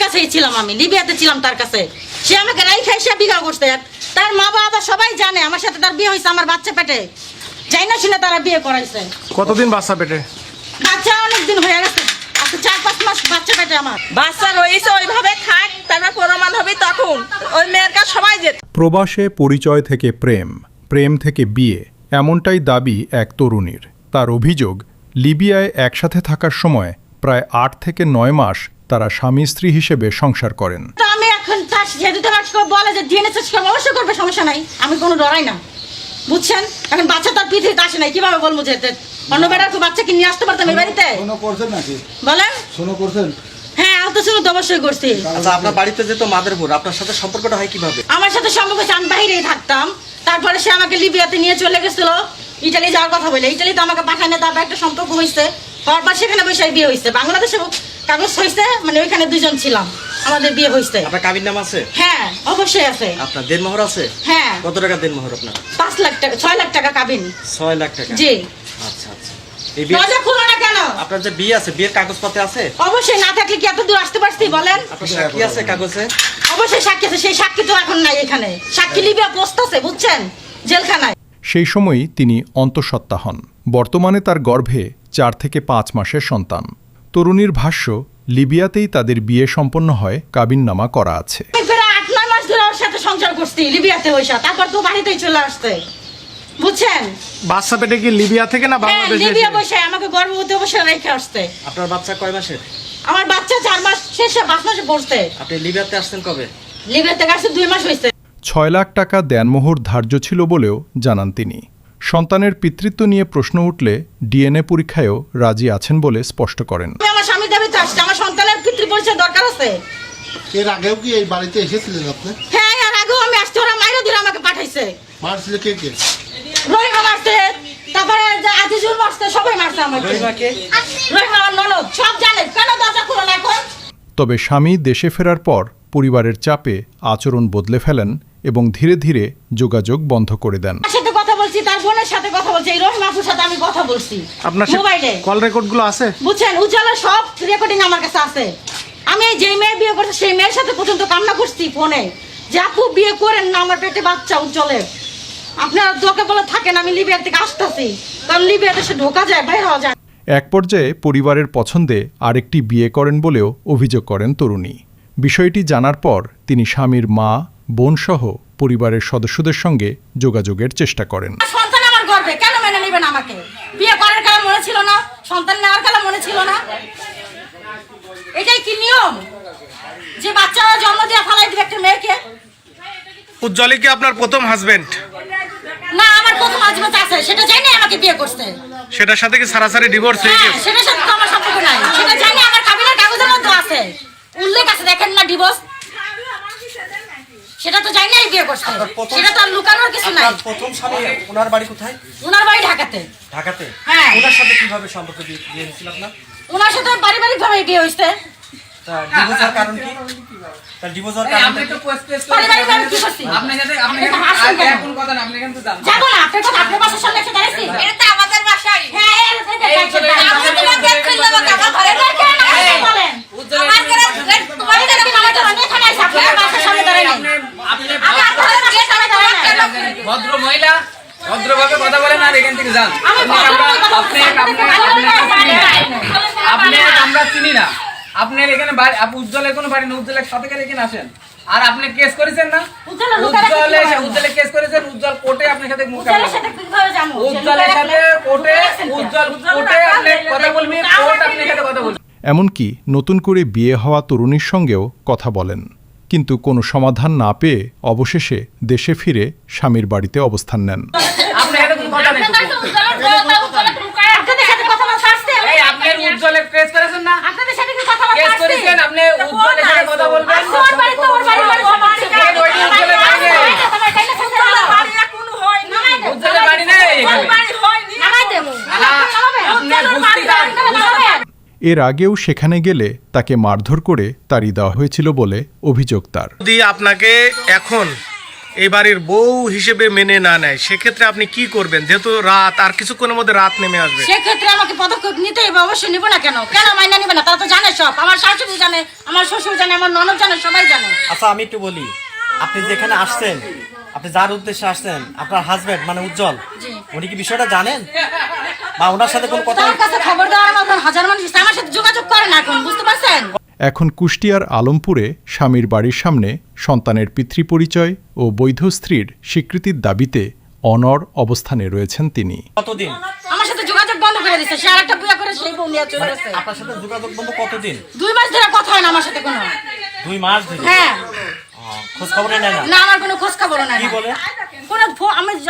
কাছেই ছিলাম, আমি লিবিয়াতে ছিলাম তার কাছে। সে আমাকে রাইখা এসে বিঘা করছে। তার মা বাবা সবাই জানে আমার সাথে তার বিয়ে হয়েছে আমার বাচ্চা পেটে। যাই না শুনে তারা বিয়ে করাইছে। কতদিন বাচ্চা পেটে? বাচ্চা অনেকদিন হয়ে গেছে, আজকে 4-5 মাস বাচ্চা পেটে আমার। বাচ্চা রয়েছে ওইভাবে থাক, তারপর প্রমাণ হবে তখন ওই মেয়ের কাছে সবাই যেত। প্রবাসে পরিচয় থেকে প্রেম, প্রেম থেকে বিয়ে, এমনটাই দাবি এক তরুণীর। তার অভিযোগ, লিবিয়ায় একসাথে থাকার সময় প্রায় 8 থেকে 9 মাস তারা স্বামী স্ত্রী হিসেবে সংসার করেন। আমি এখন তার যেহেতু তোমার বলে যে ডিএনএ টেস্ট করবে, অবশ্যই করবে, সমস্যা নাই, আমি কোনো ডরাই না, বুঝছেন? এখন বাচ্চা তার পৃথিবীতে আসে নাই, কিভাবে বলবো যে অন্য বেটার বাচ্চাকে নিয়ে আসতে পারতাম এই বাড়িতে? বলেন। হ্যাঁ, আলট্রাসাউন্ড তো অবশ্যই করছি। আচ্ছা, আপনার বাড়িতে যে তো মাদারপুর, আপনার সাথে সম্পর্কটা হয় কিভাবে? আমার সাথে সম্পর্ক হচ্ছে, আমি বাইরেই থাকতাম, তারপরে সে আমাকে লিবিয়াতে নিয়ে চলে গেছিল, ইটালি যাওয়ার কথা বলে। ইটালিতে আমাকে পাঠায় না, তারপর একটা সম্পর্ক হয়েছে, হওয়ার পর সেখানে বসে বিয়ে হয়েছে। বাংলাদেশে কাগজ হয়েছে, মানে ওইখানে 2 জন ছিলাম, আমাদের বিয়ে হয়েছে। আপনার কাবির নাম আছে? হ্যাঁ, অবশ্যই আছে। আপনার দেনমোহর আছে? হ্যাঁ। কত টাকা দেনমোহর আপনার? 5 লাখ টাকা, 6 লাখ টাকা কাবিন। 6 লাখ টাকা? জি। আচ্ছা আচ্ছা। এই বিয়ে দরজা খুলো না কেন? আপনার যে বিয়ে আছে, বিয়ের কাগজপত্র আছে? অবশ্যই, না থাকলে কি এত দূর আসতে পারছি বলেন? আপনার সাক্ষী আছে কাগজে? অবশ্যই সাক্ষী আছে, সেই সাক্ষী তো এখন নাই এখানে। সাক্ষী লিবিয়া পোস্ট আছে, বুঝছেন, জেলখানায়। সেই সময়ই তিনি অন্তঃসত্ত্বা হন। বর্তমানে তার গর্ভে 4 থেকে 5 মাসের সন্তান। তরুণীর ভাষ্য, লিবিয়াতেই তাদের বিয়ে সম্পন্ন হয়, কাবিননামা করা আছে। প্রায় 8-9 মাস ধরে ওর সাথে সংসার করছি লিবিয়াতে বসে, তারপর তো বাড়িতেই চলে আসছে, বুঝছেন? বাচ্চা পেটে কি লিবিয়া থেকে না হ্যাঁ, বাংলাদেশে? লিবিয়া বসে আমাকে গর্ভবতী অবশ্যই রেখে আসছে। আপনার বাচ্চা কয় মাসের? আমার বাচ্চা 4 মাস শেষে 5 মাসে পড়ছে। আপনি লিবিয়াতে আসছেন কবে? লিবিয়াতে আসছে 2 মাস হয়েছে। 6 লাখ টাকা দেনমোহর ধার্য ছিল বলেও জানান তিনি। সন্তানের পিতৃত্ব নিয়ে প্রশ্ন উঠলে ডিএনএ পরীক্ষায়ও রাজি আছেন বলে স্পষ্ট করেন। আমি আমার স্বামী দাবিতে আসছি, আমার সন্তানের পিতৃ পরিচয় দরকার আছে। এর আগেও কি এই বাড়িতে এসেছিলেন আপনি? হ্যাঁ, এর আগেও আমি আসছি, ওরা মাইরে ধরে আমাকে পাঠাইছে। মারছিল কে কে? রহিমা মারছে, তারপরে আজিজুল মারছে, সবাই মারছে আমাকে। রহিমাকে? রহিমা আমার ননদ, সব জানে। কেন দরজা খুলো না এখন? তবে স্বামী দেশে ফেরার পর পরিবারের চাপে আচরণ বদলে ফেলেন এবং ধীরে ধীরে যোগাযোগ বন্ধ করে দেন। তার সাথে কথা বলছি, তার বোনের সাথে কথা বলছি, এই রহিমা আপুর সাথে আমি কথা বলছি আপনার মোবাইলে। কল রেকর্ডগুলো আছে? বুঝছেন, উজ্জ্বলের সব রেকর্ডিং আমার কাছে আছে। আমি যেই মেয়ে বিয়ে করছি সেই মেয়ের সাথে পর্যন্ত কান্না করছি ফোনে যে আপু বিয়ে করেন না, আমার পেটে বাচ্চা উজ্জ্বলের। আপনারা তোকে বলে থাকেন আমি লিবিয়া থেকে আসতেছি, কারণ লিবিয়াতে সে ঢোকা যায়, বাইরে হওয়া যায়। এক পর্যায়ে পরিবারের পছন্দে আরেকটি বিয়ে করেন বলেও অভিযোগ করেন তরুণী। বিষয়টি জানার পর তিনি স্বামীর মা, বোনসহ পরিবারের সদস্যদের সঙ্গে যোগাযোগের চেষ্টা করেন। সন্তান আমার গর্বে, কেন মেনে নেবেন আমাকে? বিয়ে করার কালে মনে ছিল না, সন্তান নেওয়ার কালে মনে ছিল না? এটাই কি নিয়ম যে বাচ্চারা জন্ম দিয়ে ফালাই দিবে একটা মেয়েকে? উজ্জ্বলী কি আপনার প্রথম হাজবেন্ড? না, আমার প্রথম হাজবেন্ড আছে, সেটা জানি আমাকে বিয়ে করছে। সেটার সাথে কি সারাসারি ডিভোর্স হয়ে হ্যাঁ, গেছে? সেটার সাথে তো আমার সম্পর্ক নাই, সেটা জানি আমার কাবিনের কাগজের মধ্যে আছে, উল্লেখ আছে, দেখেন না ডিভোর্স। সেটা তো জানি বিয়ে করছে, সেটা তো আর লুকানোর কিছু নাই। প্রথম স্বামী ওনার বাড়ি কোথায়? ওনার বাড়ি ঢাকাতে। ঢাকাতে? হ্যাঁ। ওনার সাথে কিভাবে সম্পর্ক বিয়ে হয়েছিল আপনার? ওনার সাথে পারিবারিক ভাবে বিয়ে হয়েছে। ডিভোর্স হওয়ার কারণ কি? তার ডিভোর্স হওয়ার কারণ কি? পারিবারিক ভাবে কি করছি? আপনি তো হাসছেন কেন? যাবো না, আপনার কথা আপনার বাসার সামনে এসে দাঁড়াইছি। এটা তো আমাদের বাসাই। হ্যাঁ, আমি তোমার গেট খুললাম, আমার ঘরে ঢোকেন না, বলেন। আমার ঘরে তোমার ঘরে আমার তো অনেক খানা আছে, আপনার বাসার সামনে দাঁড়াইনি। আমি আপনার বাসার সামনে দাঁড়াইনি। ভদ্র মহিলা, ভদ্রভাবে কথা বলেন আর এখান থেকে যান। আমরা চিনি না আপনার এখানে উজ্জ্বলের কোনো বাড়ি না, উজ্জ্বলের সাথে এখানে আসেন। আর আপনি কেস করেছেন না? উজ্জ্বলে কেস করেছেন, উজ্জ্বল কোর্টে আপনার সাথে উজ্জ্বলের সাথে কিভাবে যাবো? উজ্জ্বলের সাথে কোর্টে, উজ্জ্বল কোর্টে আপনি কথা বলবেন, কোর্ট আপনার সাথে কথা বলবেন। এমনকি নতুন করে বিয়ে হওয়া তরুণীর সঙ্গেও কথা বলেন, কিন্তু কোনো সমাধান না পেয়ে অবশেষে দেশে ফিরে স্বামীর বাড়িতে অবস্থান নেন। আপনার সাথে কোনো কথা নেই। আপনাদের সাথে কথা বলতে আসছে? এই আপনি উজ্জ্বলে কেস করেছেন না? আপনাদের সাথে কি কথা বলতে কেস আসছে? করেছেন, আপনি উজ্জ্বলের সাথে কথা বলবেন। ওর বাড়ি তো ওর বাড়ি, ওর বাড়ি। উজ্জ্বলের বাড়ি নেই। উজ্জ্বলের বাড়ি নেই এখানে। আপনার বুঝতে এর আগেও সেখানে গেলে তাকে মারধর করে তাড়িয়ে দেওয়া হয়েছিল বলে অভিযোগ তার। যদি আপনাকে এখন এই বাড়ির বউ হিসেবে মেনে না নেয়, সেক্ষেত্রে আপনি কি করবেন? যেহেতু রাত, আর কিছুক্ষণের মধ্যে রাত নেমে আসবে। সেক্ষেত্রে আমাকে পদক্ষেপ নিতে হবে, অবশ্যই নিব না। কেন মাইনা নিবে না? তারা তো জানে সব, আমার শাশুড়ি জানে, আমার শ্বশুর জানে, আমার ননদ জানে, সবাই জানে। আচ্ছা আমি একটু বলি, আপনি যেখানে আসছেন, আপনি যার উদ্দেশ্যে আসছেন, আপনার হাজবেন্ড মানে উজ্জ্বল, উনি কি বিষয়টা জানেন বা ওনার সাথে কোনো কথা? তার কাছে খবর দেওয়ার মতন হাজার মানুষ আমার সাথে যোগাযোগ করে না এখন, বুঝতে পারছেন? এখন কুষ্টিয়ার আলমপুরে স্বামীর বাড়ির সামনে সন্তানের পিতৃপরিচয় ও বৈধ স্ত্রীর স্বীকৃতির দাবিতে অনড় অবস্থানে রয়েছেন তিনি। কতদিন আমার সাথে যোগাযোগ বন্ধ করে দিচ্ছে, সে আরেকটা বিয়ে করে সেই বউ নিয়ে চলে গেছে। আপনার সাথে যোগাযোগ বন্ধ কতদিন? 2 মাস ধরে কথা হয় না আমার সাথে কোনো। 2 মাস ধরে? হ্যাঁ। খোঁজ খবর নেয় না? না, আমার কোনো খোঁজ খবর নাই। কি বলে?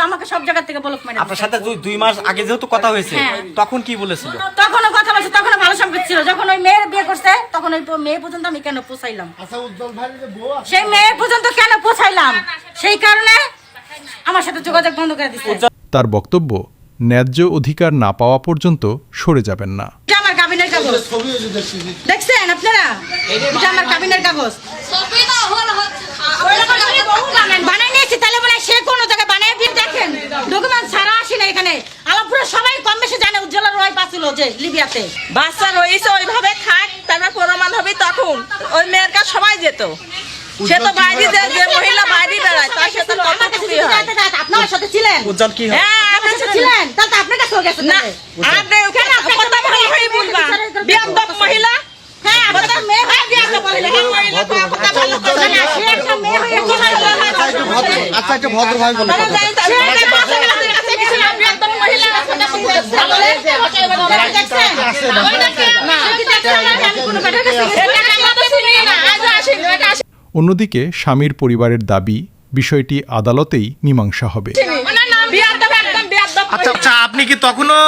আমাকে সব জায়গা থেকে ব্লক মেরে আপনার সাথে 2 মাস আগে যেহেতু কথা হয়েছে, হ্যাঁ। তখন কি বলেছিল? তখনও কথা বলছে, তখনও ভালো সম্পর্ক ছিল। যখন ওই মেয়ের বিয়ে করছে, তখন ওই মেয়ে পর্যন্ত আমি কেন পৌঁছাইলাম? আচ্ছা উজ্জ্বল ভাইয়ের যে বউ আছে, সেই মেয়ে পর্যন্ত কেন পৌঁছাইলাম? সেই কারণে আমার সাথে যোগাযোগ বন্ধ করে দিচ্ছে। তার বক্তব্য, ন্যায্য অধিকার না পাওয়া পর্যন্ত সরে যাবেন না। এটা আমার কাবিনের কাগজ, ছবি ওই যে দেখছি দেখছেন আপনারা? এটা আমার কাবিনের কাগজ বানাই নিয়েছি। তাহলে মনে হয় সে কোনো জায়গায় বানাই দিয়ে দেখেন, ডকুমেন্ট ছাড়া আসি না এখানে। আলমপুরে সবাই কম বেশি জানে উজ্জ্বলের ওয়াইফ আছিল যে লিবিয়াতে। বাচ্চা রয়েছে ওইভাবে থাক, তারপর প্রমাণ হবে তখন ওই মেয়ের কাছে সবাই যেত। সে তো বাইরে যে মহিলা বাইরে বেড়ায়, তার সাথে কত কিছু হয়। আপনার সাথে ছিলেন? উজ্জ্বল কি হয়? হ্যাঁ, আপনার সাথে ছিলেন, তাহলে তো আপনার কাছেও গেছে না, আপনি ওখানে কথা ভালো করে বলবা। বিয়াদব মহিলা। হ্যাঁ, আপনার মেয়ে হয়ে বিয়াদব মহিলা। কথা ভালো করে না, সে একটা মেয়ে হয়ে কথা বলে না। আচ্ছা একটা ভদ্র ভাই বলে তারা জানি তার কাছে কিছু না, বিয়াদব মহিলা আছে না, দেখছেন? না, আমি কোনো ব্যাটার কাছে গেছি না। এটা আমরা তো শুনি না, আজ আসি এটা আসি। অন্যদিকে স্বামীর পরিবারের দাবি, বিষয়টি আদালতেই মীমাংসা হবে। না না, বিয়াদব একদম বিয়াদব। আচ্ছা আচ্ছা, আপনি কি তখনও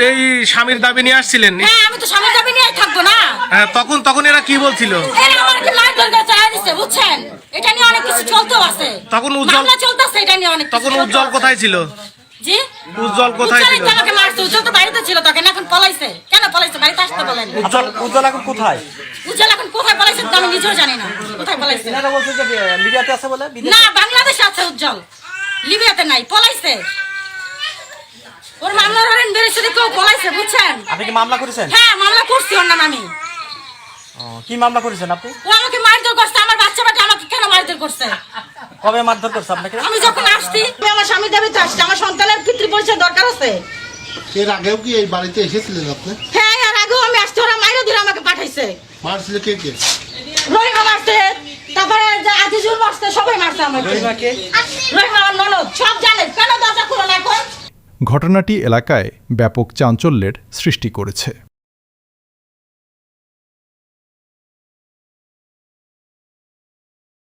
এই স্বামীর দাবি নিয়ে আসছিলেন? হ্যাঁ, আমি তো স্বামীর দাবি নিয়েই থাকবো না। হ্যাঁ, তখন এরা কি বলছিল? এরা আমাকে মারধর করে চালাই দিচ্ছে, বুঝছেন? এটা নিয়ে অনেক কিছু চলতেও আছে। তখন উজ্জ্বল- মামলা চলতেছে, এটা নিয়ে অনেক কিছু তখন চলতেও উজ্জ্বল আছে। কোথায় ছিল? জি? উজ্জ্বল কোথায় উজ্জ্বলই ছিল? তো আমাকে মারছে। উজ্জ্বল তো বাড়িতে ছিল তখন, এখন পলাইছে। কেন পলাইছে? বাড়িতে আসতে বলেন। উজ্জ্বল এখন কোথায়? উজ্জ্বল এখন কোথায় পলাইছে তো আমি নিজেও জানি না কোথায় পলাইছে। এনারা বলছে যে লিবিয়াতে আছে বলে, বিদেশে। না, বাংলাদেশে আছে উজ্জ্বল, লিবিয়াতে নাই, পলাইছে। ওর মামলার হরেন বেরিয়েছে, কেউ পলাইছে, বুঝছেন? আপনি কি মামলা করেছেন? হ্যাঁ, মামলা করছি ওর নামে আমি। কি মামলা করেছেন আপনি? ও আমাকে মারধর করছে, আমার বাচ্চা বাচ্চা আমাকে কেন মারধর করছে? কবে মারধর করছে আপনাকে? আমি যখন আসছি, আমি আমার স্বামী দাবিতে আসছি, আমার সন্তানের পিতৃ পরিচয় দরকার আছে। এর আগেও কি এই বাড়িতে এসেছিলেন আপনি? হ্যাঁ, আর আগেও আমি আসছি, ওরা মাইরো দিয়ে আমাকে পাঠাইছে। মারছিল কে? রহিমা মারছে, তারপরে যে আজিজুল মারছে, সবাই মারছে আমাকে। রহিমা আমার ননদ, সব জানে। কেন দরজা খুলো না এখন? ঘটনাটি এলাকায় ব্যাপক চাঞ্চল্যের সৃষ্টি করেছে।